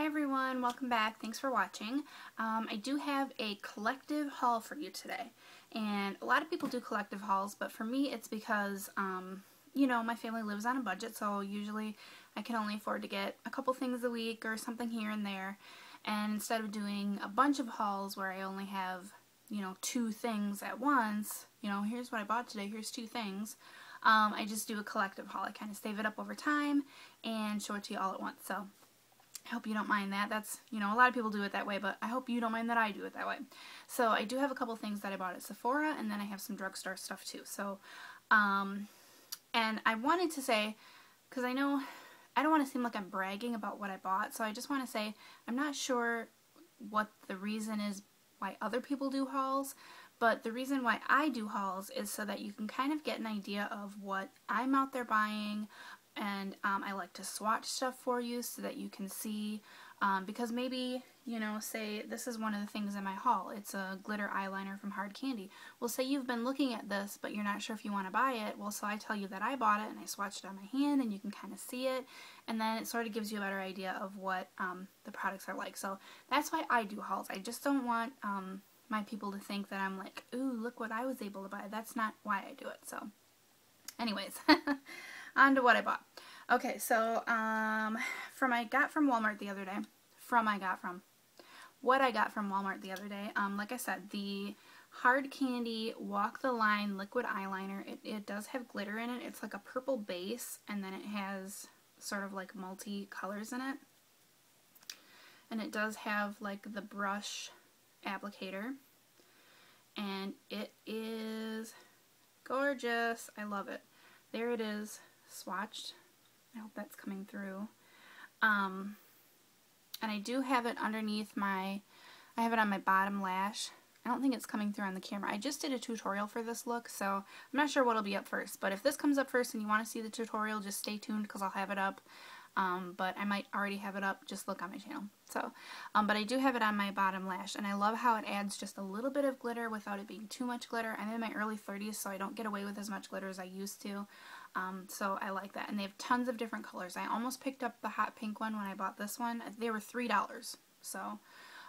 Hi everyone, welcome back. Thanks for watching. I do have a collective haul for you today. And a lot of people do collective hauls, but for me it's because, you know, my family lives on a budget, so usually I can only afford to get a couple things a week or something here and there. And instead of doing a bunch of hauls where I only have, you know, 2 things at once, you know, here's what I bought today, here's 2 things, I just do a collective haul. I kind of save it up over time and show it to you all at once. So I hope you don't mind that. That's, you know, a lot of people do it that way, but I hope you don't mind that I do it that way. So I do have a couple things that I bought at Sephora, and then I have some drugstore stuff too. So, and I wanted to say, because I know I don't want to seem like I'm bragging about what I bought, so I just want to say I'm not sure what the reason is why other people do hauls, but the reason why I do hauls is so that you can kind of get an idea of what I'm out there buying. And I like to swatch stuff for you so that you can see, because maybe, you know, say this is one of the things in my haul. It's a glitter eyeliner from Hard Candy. Well, say you've been looking at this, but you're not sure if you want to buy it. Well, so I tell you that I bought it and I swatched it on my hand and you can kind of see it. And then it sort of gives you a better idea of what the products are like. So that's why I do hauls. I just don't want my people to think that I'm like, ooh, look what I was able to buy. That's not why I do it. So anyways. On to what I bought. Okay, so what I got from Walmart the other day, like I said, the Hard Candy Walk the Line liquid eyeliner. It does have glitter in it. It's like a purple base, and then it has sort of like multi colors in it. And it does have like the brush applicator, and it is gorgeous. I love it. There it is, swatched. I hope that's coming through. And I do have it underneath I have it on my bottom lash. I don't think it's coming through on the camera. I just did a tutorial for this look, so I'm not sure what'll be up first. But if this comes up first and you want to see the tutorial, just stay tuned because I'll have it up. But I might already have it up. Just look on my channel. So, but I do have it on my bottom lash, and I love how it adds just a little bit of glitter without it being too much glitter. I'm in my early 30s, so I don't get away with as much glitter as I used to. So I like that. And they have tons of different colors. I almost picked up the hot pink one when I bought this one. They were $3. So,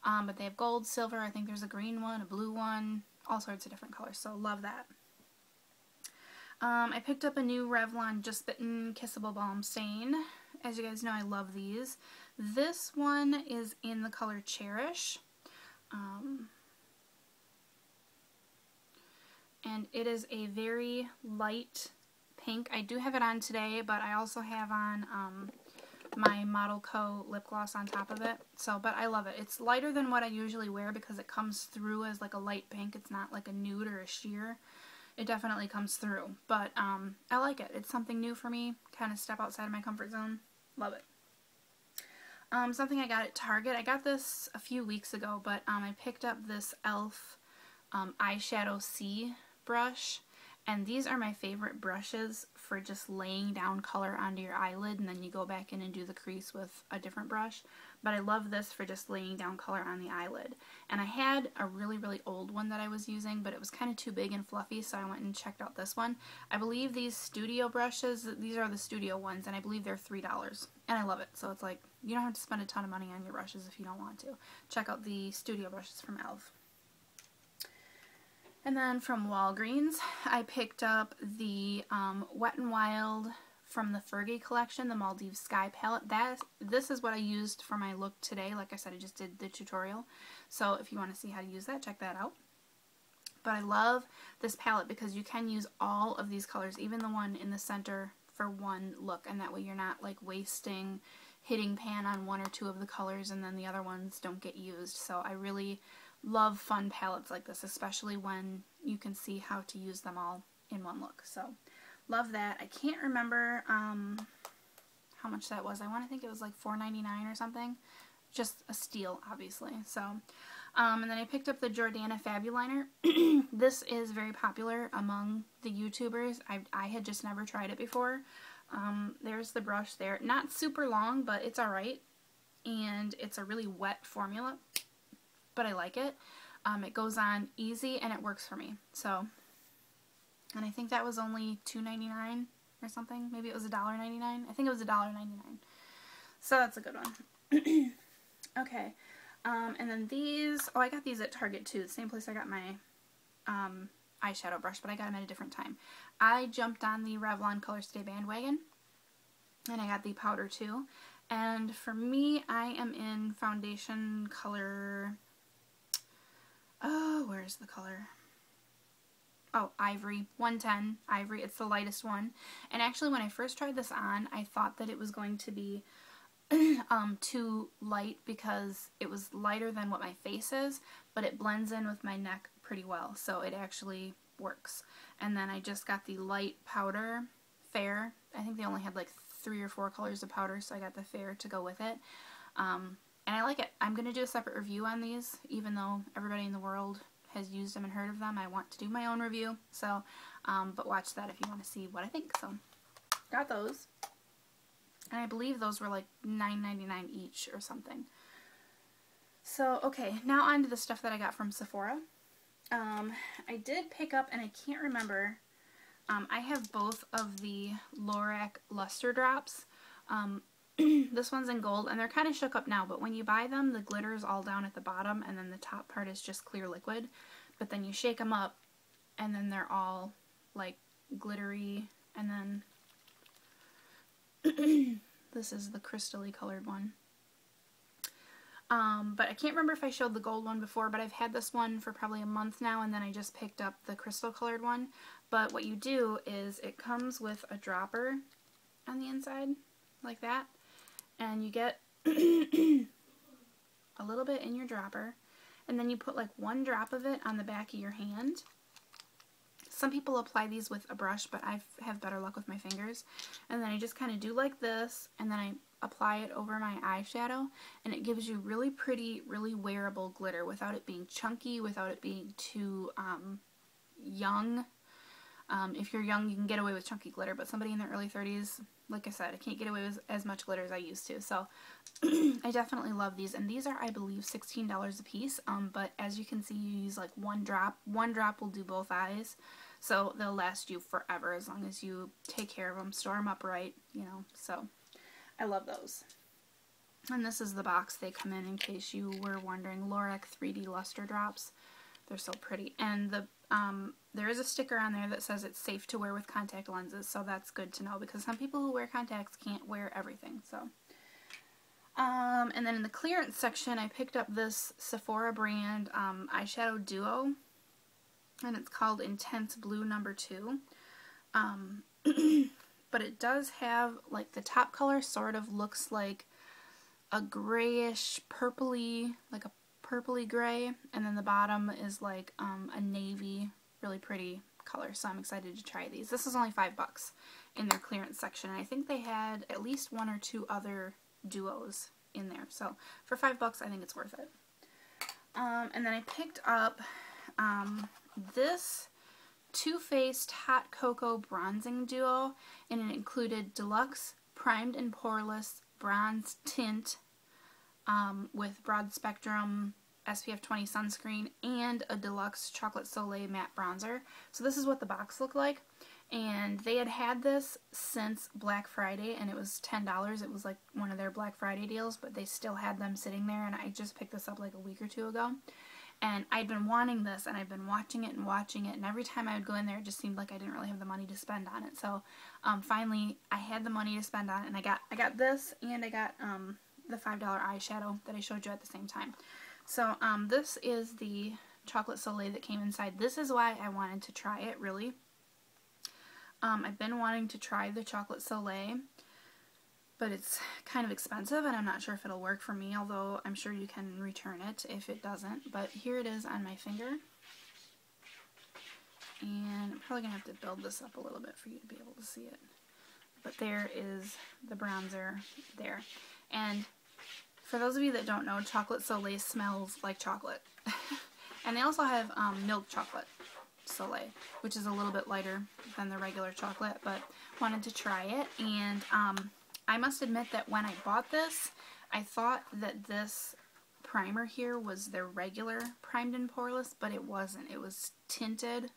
but they have gold, silver, I think there's a green one, a blue one, all sorts of different colors. So love that. I picked up a new Revlon Just Bitten Kissable Balm Stain. As you guys know, I love these. This one is in the color Cherish. And it is a very light pink. I do have it on today, but I also have on my Model Co. lip gloss on top of it. So, but I love it. It's lighter than what I usually wear because it comes through as like a light pink. It's not like a nude or a sheer. It definitely comes through. But I like it. It's something new for me. Kind of step outside of my comfort zone. Love it. Something I got at Target. I got this a few weeks ago, but I picked up this E.l.f. Eyeshadow C brush. And these are my favorite brushes for just laying down color onto your eyelid, and then you go back in and do the crease with a different brush. But I love this for just laying down color on the eyelid. And I had a really, really old one that I was using, but it was kind of too big and fluffy, so I went and checked out this one. I believe these studio brushes, these are the studio ones, and I believe they're $3. And I love it. So it's like, you don't have to spend a ton of money on your brushes if you don't want to. Check out the studio brushes from E.l.f. And then from Walgreens, I picked up the Wet n Wild from the Fergie collection, the Maldives Sky palette. This is what I used for my look today. Like I said, I just did the tutorial. So if you want to see how to use that, check that out. But I love this palette because you can use all of these colors, even the one in the center, for one look. And that way you're not like wasting hitting pan on 1 or 2 of the colors and then the other ones don't get used. So I really love fun palettes like this, especially when you can see how to use them all in one look. So love that. I can't remember how much that was. I want to think it was like $4.99 or something. Just a steal, obviously. So, and then I picked up the Jordana Fabuliner. This is very popular among the YouTubers. I had just never tried it before. There's the brush there. Not super long, but it's alright. And it's a really wet formula, but I like it. It goes on easy and it works for me. So, and I think that was only $2.99 or something. Maybe it was $1.99. I think it was $1.99. So that's a good one. Okay, and then these, oh, I got these at Target too, the same place I got my eyeshadow brush, but I got them at a different time. I jumped on the Revlon Color Stay bandwagon, and I got the powder too. And for me, I am in foundation color, oh, where's the color? Oh, Ivory, 110, Ivory. It's the lightest one. And actually, when I first tried this on, I thought that it was going to be too light because it was lighter than what my face is, but it blends in with my neck pretty well, so it actually works. And then I just got the light powder, Fair. I think they only had like 3 or 4 colors of powder, so I got the Fair to go with it. And I like it. I'm going to do a separate review on these, even though everybody in the world has used them and heard of them. I want to do my own review, so, but watch that if you want to see what I think. So, got those. And I believe those were like $9.99 each or something. So, okay, now on to the stuff that I got from Sephora. I did pick up, and I can't remember, I have both of the Lorac Luster Drops. This one's in gold, and they're kind of shook up now, but when you buy them, the glitter is all down at the bottom, and then the top part is just clear liquid. But then you shake them up, and then they're all, like, glittery, and then this is the crystally colored one. But I can't remember if I showed the gold one before, but I've had this one for probably a month now, and then I just picked up the crystal colored one. But what you do is it comes with a dropper on the inside, like that, and you get a little bit in your dropper, and then you put like 1 drop of it on the back of your hand. Some people apply these with a brush, but I have better luck with my fingers. And then I just kind of do like this, and then I apply it over my eyeshadow, and it gives you really pretty, really wearable glitter without it being chunky, without it being too young. If you're young, you can get away with chunky glitter, but somebody in their early 30s, like I said, I can't get away with as much glitter as I used to. So I definitely love these, and these are, I believe, $16 a piece. But as you can see, you use like 1 drop. 1 drop will do both eyes, so they'll last you forever as long as you take care of them, store them upright, you know. So I love those. And this is the box they come in case you were wondering. Lorac 3D Luster Drops. They're so pretty. And the there is a sticker on there that says it's safe to wear with contact lenses, so that's good to know because some people who wear contacts can't wear everything. So, and then in the clearance section, I picked up this Sephora brand eyeshadow duo, and it's called Intense Blue No. 2. But it does have, like, the top color sort of looks like a grayish purpley, like a purpley gray, and then the bottom is like a navy, really pretty color, so I'm excited to try these. This is only $5 in their clearance section, and I think they had at least 1 or 2 other duos in there, so for $5 I think it's worth it. And then I picked up this Too Faced Hot Cocoa Bronzing Duo, and it included Deluxe Primed and Poreless Bronze Tint with Broad Spectrum SPF 20 sunscreen and a Deluxe Chocolate Soleil Matte Bronzer. So this is what the box looked like, and they had this since Black Friday, and it was $10. It was like one of their Black Friday deals, but they still had them sitting there, and I just picked this up like a week or 2 ago. And I'd been wanting this, and I'd been watching it, and every time I would go in there, it just seemed like I didn't really have the money to spend on it. So finally, I had the money to spend on it, and I got this, and I got the $5 eyeshadow that I showed you at the same time. So this is the Chocolate Soleil that came inside. This is why I wanted to try it, really. I've been wanting to try the Chocolate Soleil, but it's kind of expensive, and I'm not sure if it'll work for me, although I'm sure you can return it if it doesn't. But here it is on my finger. And I'm probably going to have to build this up a little bit for you to be able to see it. But there is the bronzer there. And for those of you that don't know, Chocolate Soleil smells like chocolate. And they also have milk chocolate Soleil, which is a little bit lighter than the regular chocolate, but wanted to try it. And I must admit that when I bought this, I thought that this primer here was their regular primed and poreless, but it wasn't. It was tinted.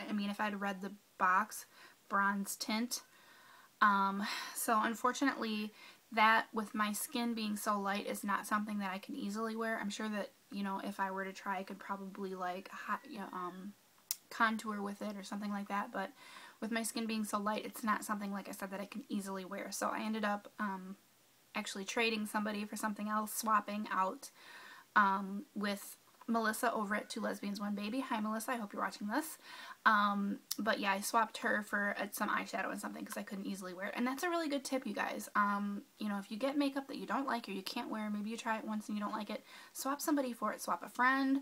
I mean, if I'd read the box, bronze tint. So unfortunately, that with my skin being so light is not something that I can easily wear. I'm sure that, you know, if I were to try, I could probably like contour with it or something like that, but with my skin being so light, it's not something, like I said, that I can easily wear. So I ended up actually trading somebody for something else, swapping out with Melissa over at Two Lesbians One Baby. Hi Melissa, I hope you're watching this. But yeah, I swapped her for some eyeshadow and something because I couldn't easily wear it. And that's a really good tip, you guys. You know, if you get makeup that you don't like or you can't wear, maybe you try it once and you don't like it, swap somebody for it. Swap a friend,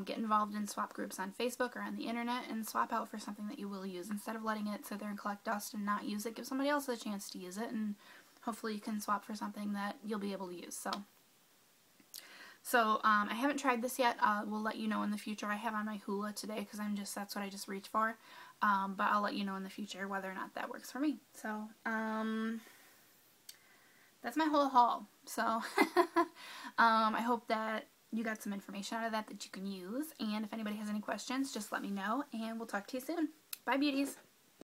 get involved in swap groups on Facebook or on the internet, and swap out for something that you will use. Instead of letting it sit there and collect dust and not use it, give somebody else a chance to use it, and hopefully you can swap for something that you'll be able to use. So I haven't tried this yet. We'll let you know in the future. I have on my hula today because that's what I just reached for. But I'll let you know in the future whether or not that works for me. So that's my whole haul. So I hope that you got some information out of that you can use. And if anybody has any questions, just let me know, and we'll talk to you soon. Bye, beauties.